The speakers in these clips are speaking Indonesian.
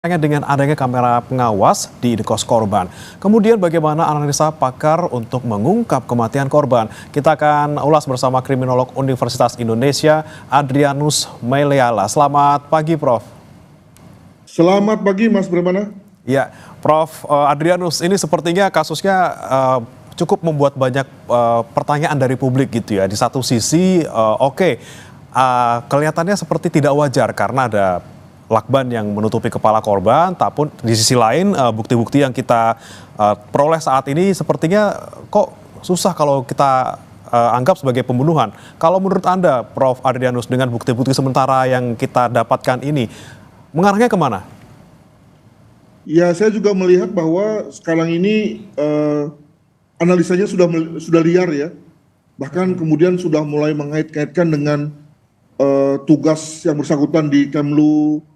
Dengan adanya kamera pengawas di indekos korban. Kemudian bagaimana analisa pakar untuk mengungkap kematian korban? Kita akan ulas bersama kriminolog Universitas Indonesia, Adrianus Meliala. Selamat pagi, Prof. Selamat pagi, Mas Bremana. Ya, Prof. Adrianus, ini sepertinya kasusnya cukup membuat banyak pertanyaan dari publik gitu ya. Di satu sisi, kelihatannya seperti tidak wajar karena ada lakban yang menutupi kepala korban, tapi di sisi lain bukti-bukti yang kita peroleh saat ini sepertinya kok susah kalau kita anggap sebagai pembunuhan. Kalau menurut Anda, Prof. Adrianus, dengan bukti-bukti sementara yang kita dapatkan ini, mengarahnya kemana? Ya, saya juga melihat bahwa sekarang ini analisanya sudah liar ya. Bahkan kemudian sudah mulai mengait-kaitkan dengan tugas yang bersangkutan di Kemlu,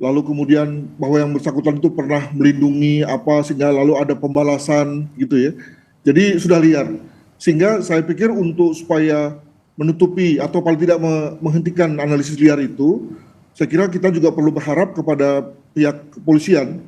lalu kemudian bahwa yang bersangkutan itu pernah melindungi apa sehingga lalu ada pembalasan gitu ya. Jadi sudah liar. Sehingga saya pikir untuk supaya menutupi atau paling tidak menghentikan analisis liar itu, saya kira kita juga perlu berharap kepada pihak kepolisian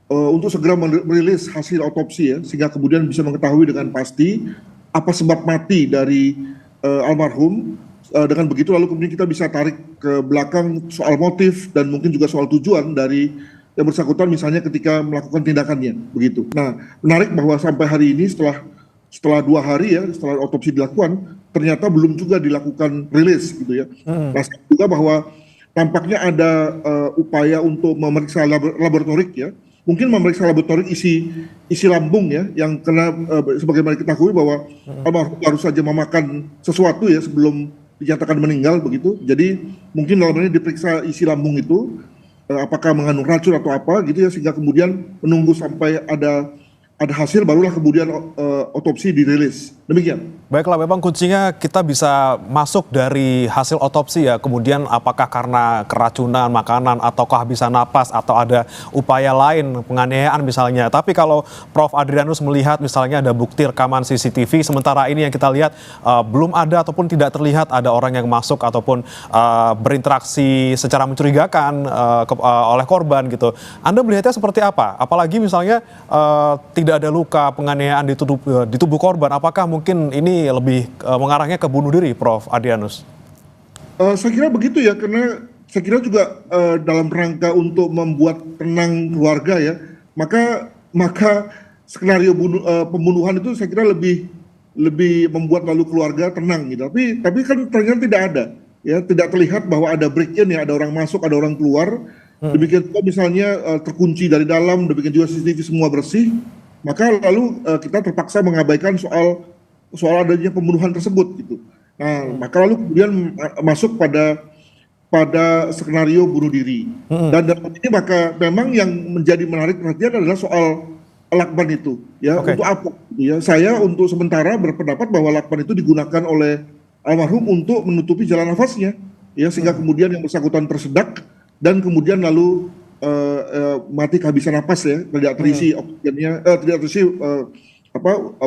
untuk segera merilis hasil otopsi ya, sehingga kemudian bisa mengetahui dengan pasti apa sebab mati dari almarhum. Dengan begitu lalu kemudian kita bisa tarik ke belakang soal motif dan mungkin juga soal tujuan dari yang bersangkutan misalnya ketika melakukan tindakannya begitu. Nah, menarik bahwa sampai hari ini setelah 2 hari ya setelah otopsi dilakukan ternyata belum juga dilakukan rilis gitu ya. Nah, juga bahwa tampaknya ada upaya untuk memeriksa laboratorik ya. Mungkin memeriksa laboratorik isi lambung ya, yang kena sebagaimana diketahui bahwa almarhum baru saja memakan sesuatu ya sebelum dinyatakan meninggal begitu. Jadi mungkin dalam ini diperiksa isi lambung itu apakah mengandung racun atau apa gitu ya, sehingga kemudian menunggu sampai ada hasil barulah kemudian otopsi dirilis. Demikian. Baiklah, memang kuncinya kita bisa masuk dari hasil otopsi ya. Kemudian apakah karena keracunan makanan atau kehabisan napas atau ada upaya lain penganiayaan misalnya. Tapi kalau Prof. Adrianus melihat misalnya ada bukti rekaman CCTV, sementara ini yang kita lihat belum ada ataupun tidak terlihat ada orang yang masuk ataupun berinteraksi secara mencurigakan oleh korban gitu. Anda melihatnya seperti apa? Apalagi misalnya tidak ada luka penganiayaan di tubuh korban. Apakah mungkin ini lebih mengarahnya ke bunuh diri, Prof. Adrianus? Saya kira begitu ya, karena saya kira juga dalam rangka untuk membuat tenang keluarga ya, maka skenario pembunuhan itu saya kira lebih membuat lalu keluarga tenang gitu. Tapi kan ternyata tidak ada ya, tidak terlihat bahwa ada break-in ya, ada orang masuk, ada orang keluar. Demikian juga misalnya terkunci dari dalam, demikian juga CCTV semua bersih, maka lalu kita terpaksa mengabaikan soal adanya pembunuhan tersebut gitu. Nah, maka lalu kemudian masuk pada skenario bunuh diri. Dan dalam ini maka memang yang menjadi menarik perhatian adalah soal lakban itu ya. Untuk apa gitu ya. Saya untuk sementara berpendapat bahwa lakban itu digunakan oleh almarhum untuk menutupi jalan nafasnya ya, sehingga kemudian yang bersangkutan tersedak dan kemudian lalu mati kehabisan napas ya, tidak terisi oksigennya, tidak terisi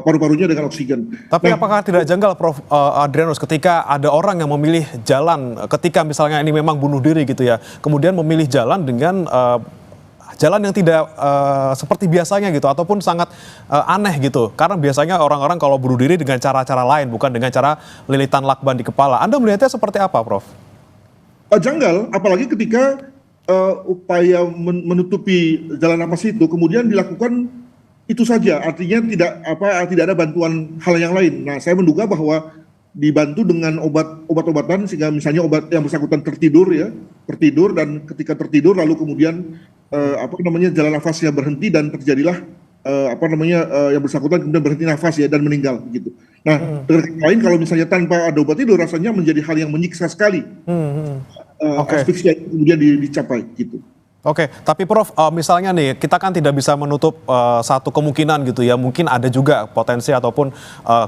paru-parunya dengan oksigen. Tapi apakah tidak janggal, Prof. Adrianus, ketika ada orang yang memilih jalan, ketika misalnya ini memang bunuh diri gitu ya, kemudian memilih jalan dengan jalan yang tidak seperti biasanya gitu, ataupun sangat aneh gitu. Karena biasanya orang-orang kalau bunuh diri dengan cara-cara lain, bukan dengan cara lilitan lakban di kepala. Anda melihatnya seperti apa, Prof? Janggal, apalagi ketika upaya menutupi jalan napas itu kemudian dilakukan itu saja, artinya tidak ada bantuan hal yang lain. Nah, saya menduga bahwa dibantu dengan obat-obatan sehingga misalnya obat yang bersangkutan tertidur dan ketika tertidur lalu kemudian jalan nafasnya berhenti dan terjadilah yang bersangkutan kemudian berhenti nafas ya dan meninggal gitu. Nah, dengan kata lain kalau misalnya tanpa ada obat tidur rasanya menjadi hal yang menyiksa sekali. Asfiksia itu kemudian dicapai gitu. Oke, tapi Prof, misalnya nih, kita kan tidak bisa menutup satu kemungkinan gitu ya, mungkin ada juga potensi ataupun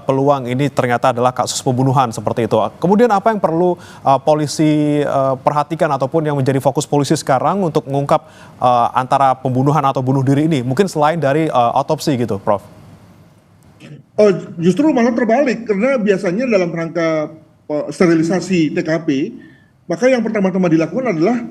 peluang ini ternyata adalah kasus pembunuhan seperti itu. Kemudian apa yang perlu polisi perhatikan ataupun yang menjadi fokus polisi sekarang untuk mengungkap antara pembunuhan atau bunuh diri ini, mungkin selain dari otopsi gitu, Prof? Justru malah terbalik, karena biasanya dalam rangka sterilisasi TKP, maka yang pertama-tama dilakukan adalah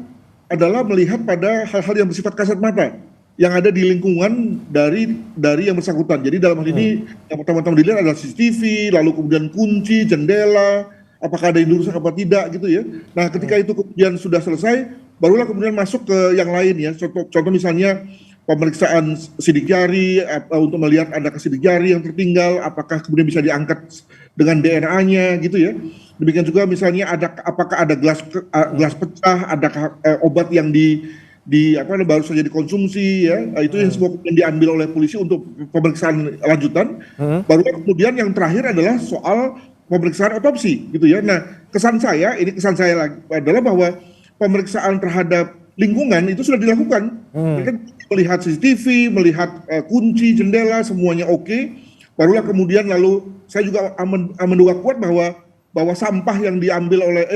adalah melihat pada hal-hal yang bersifat kasat mata yang ada di lingkungan dari yang bersangkutan. Jadi dalam hal ini yang pertama-tama dilihat adalah CCTV, lalu kemudian kunci, jendela, apakah ada yang dirusak apa tidak gitu ya. Nah, ketika itu kemudian sudah selesai, barulah kemudian masuk ke yang lain ya. Contoh misalnya pemeriksaan sidik jari untuk melihat ada sidik jari yang tertinggal, apakah kemudian bisa diangkat dengan DNA-nya gitu ya. Demikian juga misalnya apakah ada gelas pecah, adakah obat yang baru saja dikonsumsi ya, itu yang semua kemudian diambil oleh polisi untuk pemeriksaan lanjutan. Baru kemudian yang terakhir adalah soal pemeriksaan otopsi gitu ya. Nah, kesan saya lagi adalah bahwa pemeriksaan terhadap lingkungan itu sudah dilakukan. Mereka melihat CCTV, melihat kunci, jendela, semuanya oke. Barulah kemudian lalu saya juga menduga kuat bahwa sampah yang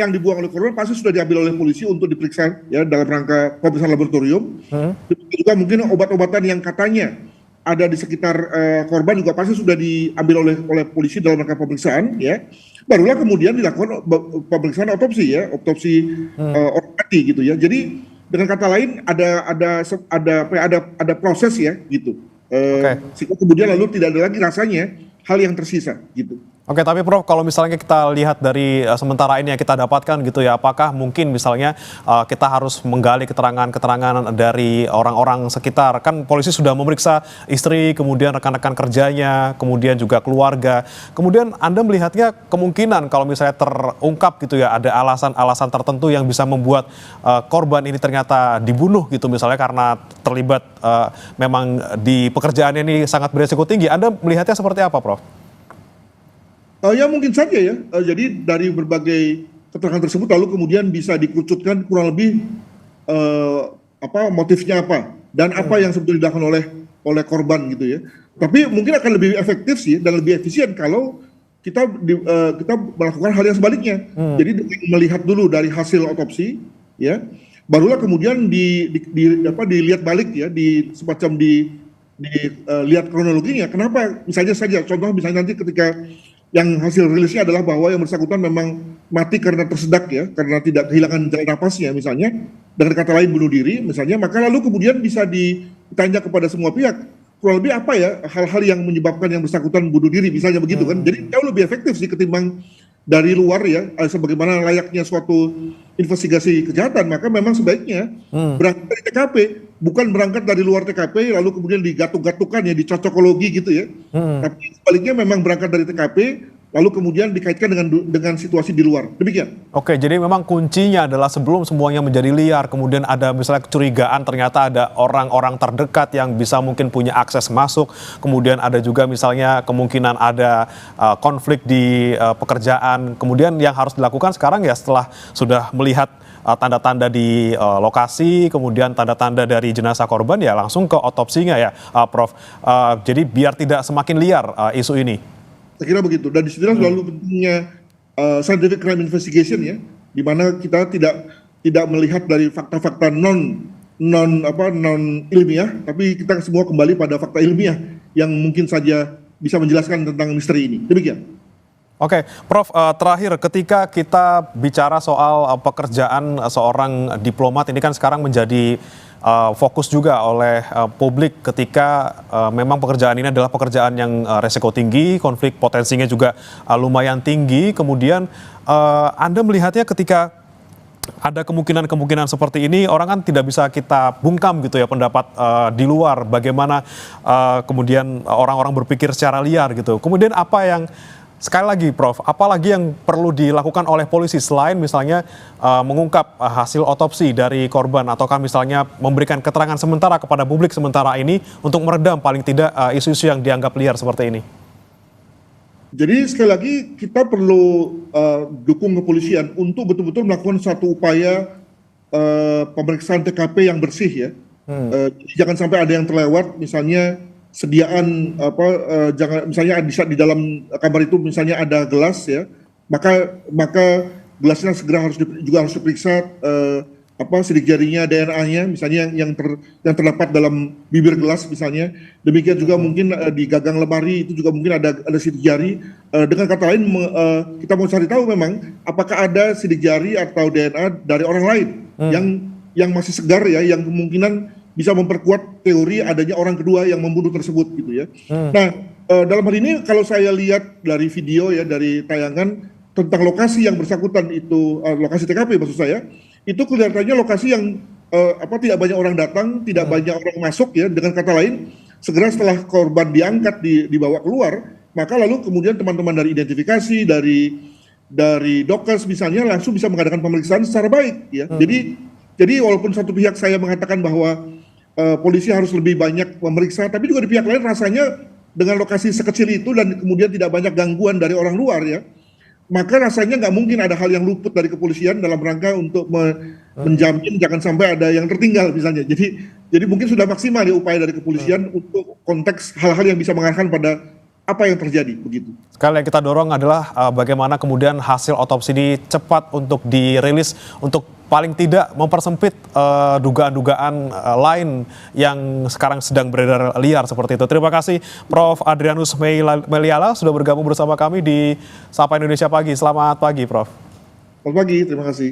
dibuang oleh korban pasti sudah diambil oleh polisi untuk diperiksa ya dalam rangka pemeriksaan laboratorium. Juga mungkin obat-obatan yang katanya ada di sekitar korban juga pasti sudah diambil oleh polisi dalam rangka pemeriksaan ya. Barulah kemudian dilakukan pemeriksaan otopsi orang mati gitu ya. Jadi dengan kata lain ada proses ya gitu. Sehingga kemudian lalu tidak ada lagi rasanya hal yang tersisa gitu. Oke, tapi Prof, kalau misalnya kita lihat dari sementara ini yang kita dapatkan gitu ya, apakah mungkin misalnya kita harus menggali keterangan-keterangan dari orang-orang sekitar? Kan polisi sudah memeriksa istri, kemudian rekan-rekan kerjanya, kemudian juga keluarga. Kemudian Anda melihatnya kemungkinan kalau misalnya terungkap gitu ya, ada alasan-alasan tertentu yang bisa membuat korban ini ternyata dibunuh gitu, misalnya karena terlibat memang di pekerjaannya ini sangat beresiko tinggi. Anda melihatnya seperti apa, Prof? Ya mungkin saja ya. Jadi dari berbagai keterangan tersebut lalu kemudian bisa dikerucutkan kurang lebih motifnya apa dan apa yang sebetulnya dilakukan oleh korban gitu ya. Tapi mungkin akan lebih efektif sih dan lebih efisien kalau kita melakukan hal yang sebaliknya. Jadi dengan melihat dulu dari hasil otopsi ya, barulah kemudian dilihat balik ya, dilihat kronologinya. Kenapa? Misalnya saja contoh misalnya nanti ketika yang hasil rilisnya adalah bahwa yang bersangkutan memang mati karena tersedak ya, karena tidak kehilangan jalan napasnya misalnya, dengan kata lain bunuh diri misalnya, maka lalu kemudian bisa ditanya kepada semua pihak, kurang lebih apa ya hal-hal yang menyebabkan yang bersangkutan bunuh diri misalnya begitu kan. Jadi jauh lebih efektif sih ketimbang dari luar ya, sebagaimana layaknya suatu investigasi kejahatan, maka memang sebaiknya berangkat dari TKP, bukan berangkat dari luar TKP lalu kemudian digatuk-gatukan ya, dicocokologi gitu ya. Tapi sebaliknya memang berangkat dari TKP lalu kemudian dikaitkan dengan situasi di luar. Demikian. Oke, jadi memang kuncinya adalah sebelum semuanya menjadi liar, kemudian ada misalnya kecurigaan ternyata ada orang-orang terdekat yang bisa mungkin punya akses masuk, kemudian ada juga misalnya kemungkinan ada konflik di pekerjaan. Kemudian yang harus dilakukan sekarang ya setelah sudah melihat tanda-tanda di lokasi, kemudian tanda-tanda dari jenazah korban ya langsung ke otopsinya ya, Prof. Jadi biar tidak semakin liar isu ini. Saya kira begitu. Dan disitulah selalu pentingnya scientific crime investigation ya, di mana kita tidak melihat dari fakta-fakta non ilmiah, tapi kita semua kembali pada fakta ilmiah yang mungkin saja bisa menjelaskan tentang misteri ini. Demikian. Oke, Prof, terakhir ketika kita bicara soal pekerjaan seorang diplomat ini kan sekarang menjadi fokus juga oleh publik ketika memang pekerjaan ini adalah pekerjaan yang resiko tinggi, konflik potensinya juga lumayan tinggi. Kemudian Anda melihatnya ketika ada kemungkinan-kemungkinan seperti ini, orang kan tidak bisa kita bungkam gitu ya pendapat di luar bagaimana kemudian orang-orang berpikir secara liar gitu. Kemudian apa yang sekali lagi Prof, apalagi yang perlu dilakukan oleh polisi selain misalnya mengungkap hasil otopsi dari korban ataukah misalnya memberikan keterangan sementara kepada publik sementara ini untuk meredam paling tidak isu-isu yang dianggap liar seperti ini? Jadi sekali lagi kita perlu dukung kepolisian untuk betul-betul melakukan satu upaya pemeriksaan TKP yang bersih ya. Jangan sampai ada yang terlewat, misalnya sediaan jangan misalnya di dalam kamar itu misalnya ada gelas ya, maka gelasnya segera harus diperiksa sidik jarinya, DNA-nya misalnya yang terdapat dalam bibir gelas misalnya. Demikian juga mungkin di gagang lemari itu juga mungkin ada sidik jari. Dengan kata lain kita mau cari tahu memang apakah ada sidik jari atau DNA dari orang lain yang yang masih segar ya, yang kemungkinan bisa memperkuat teori adanya orang kedua yang membunuh tersebut gitu ya. Nah, dalam hal ini kalau saya lihat dari video ya, dari tayangan tentang lokasi yang bersangkutan itu, lokasi TKP maksud saya, itu kelihatannya lokasi yang tidak banyak orang datang, tidak banyak orang masuk ya. Dengan kata lain, segera setelah korban diangkat, dibawa keluar, maka lalu kemudian teman-teman dari identifikasi, dari Dokes misalnya langsung bisa mengadakan pemeriksaan secara baik ya. Jadi walaupun satu pihak saya mengatakan bahwa polisi harus lebih banyak memeriksa, tapi juga di pihak lain rasanya dengan lokasi sekecil itu dan kemudian tidak banyak gangguan dari orang luar ya, maka rasanya nggak mungkin ada hal yang luput dari kepolisian dalam rangka untuk menjamin jangan sampai ada yang tertinggal misalnya. Jadi mungkin sudah maksimal ya upaya dari kepolisian untuk konteks hal-hal yang bisa mengarahkan pada apa yang terjadi begitu. Sekali yang kita dorong adalah bagaimana kemudian hasil otopsi ini cepat untuk dirilis untuk paling tidak mempersempit dugaan-dugaan lain yang sekarang sedang beredar liar seperti itu. Terima kasih Prof. Adrianus Meliala sudah bergabung bersama kami di Sapa Indonesia Pagi. Selamat pagi Prof. Selamat pagi, terima kasih.